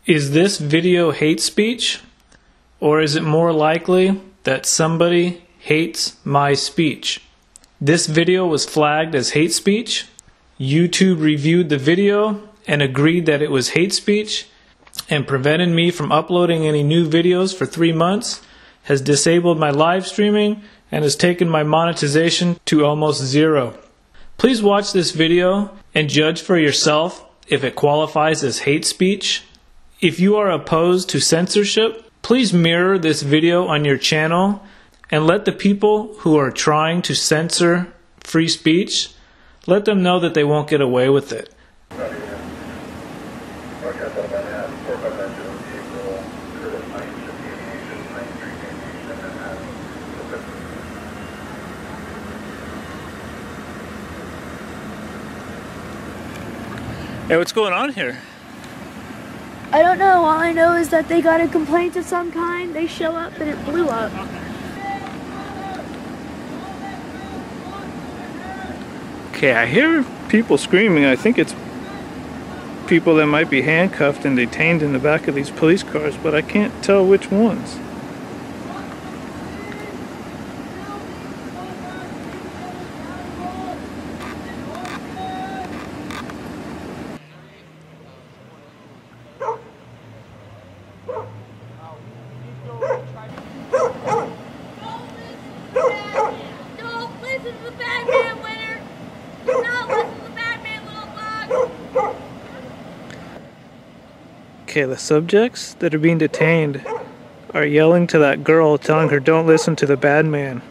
Is this video hate speech, or is it more likely that somebody hates my speech? This video was flagged as hate speech. YouTube reviewed the video and agreed that it was hate speech and prevented me from uploading any new videos for 3 months, has disabled my live streaming, and has taken my monetization to almost zero. Please watch this video and judge for yourself if it qualifies as hate speech. If you are opposed to censorship, please mirror this video on your channel and let the people who are trying to censor free speech, let them know that they won't get away with it. Hey, what's going on here? I don't know. All I know is that they got a complaint of some kind. They show up and it blew up. Okay, I hear people screaming. I think it's people that might be handcuffed and detained in the back of these police cars, but I can't tell which ones. Okay, the subjects that are being detained are yelling to that girl, telling her don't listen to the bad man.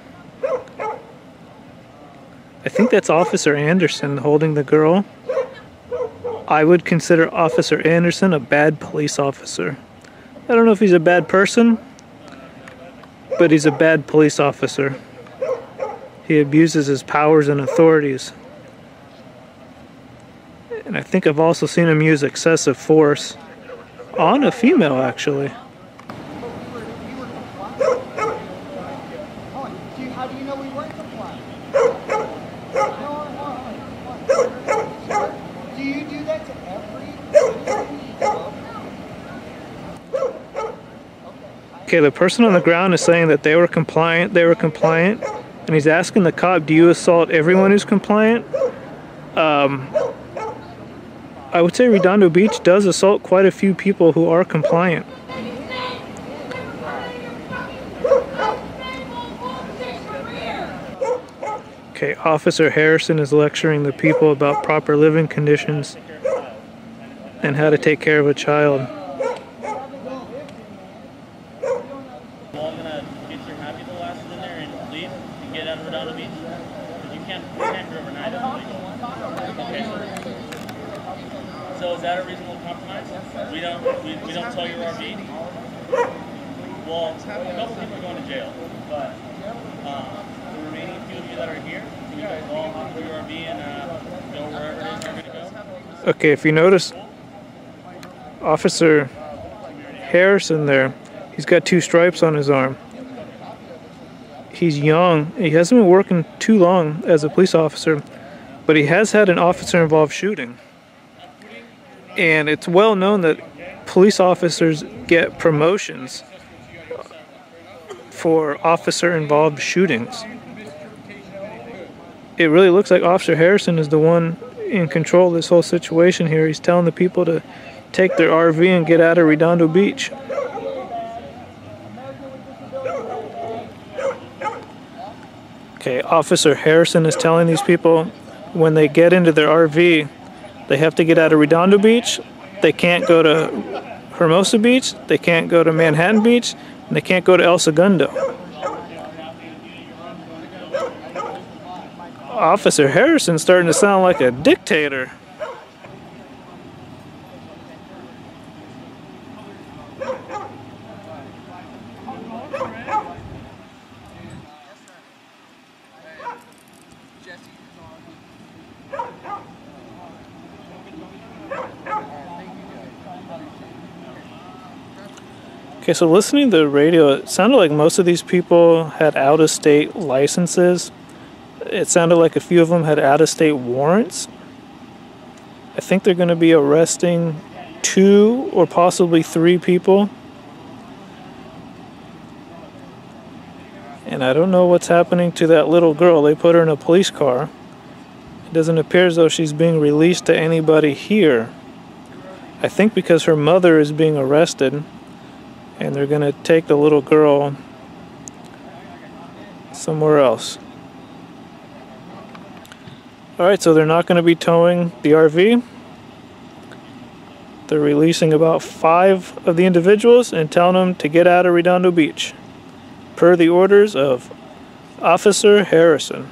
I think that's Officer Anderson holding the girl. I would consider Officer Anderson a bad police officer. I don't know if he's a bad person, but he's a bad police officer. He abuses his powers and authorities. And I think I've also seen him use excessive force on a female, actually. How do you know we weren't complying? Do you do that to every? Okay, the person on the ground is saying that they were compliant, and he's asking the cop, do you assault everyone who's compliant? I would say Redondo Beach does assault quite a few people who are compliant. Okay, Officer Harrison is lecturing the people about proper living conditions and how to take care of a child. Well, I'm gonna get your happy the last in there and leave and get out of Redondo Beach. Because you can't do overnight. Okay. So is that a reasonable compromise? We don't tow your RV. Well, a couple people are going to jail, but the remaining few of you that are here, you guys all hop to your RV and go wherever it is you're gonna go. Okay, if you notice, Officer Harrison there, he's got 2 stripes on his arm. He's young. He hasn't been working too long as a police officer, but he has had an officer-involved shooting. And it's well known that police officers get promotions for officer-involved shootings. It really looks like Officer Harrison is the one in control of this whole situation here. He's telling the people to take their RV and get out of Redondo Beach. Okay, Officer Harrison is telling these people when they get into their RV, they have to get out of Redondo Beach, they can't go to Hermosa Beach, they can't go to Manhattan Beach, and they can't go to El Segundo. Officer Harrison's starting to sound like a dictator. Okay, so listening to the radio, it sounded like most of these people had out-of-state licenses. It sounded like a few of them had out-of-state warrants. I think they're going to be arresting 2 or possibly 3 people. And I don't know what's happening to that little girl. They put her in a police car. It doesn't appear as though she's being released to anybody here. I think because her mother is being arrested, and they're going to take the little girl somewhere else. Alright, so they're not going to be towing the RV. They're releasing about 5 of the individuals and telling them to get out of Redondo Beach, per the orders of Officer Harrison.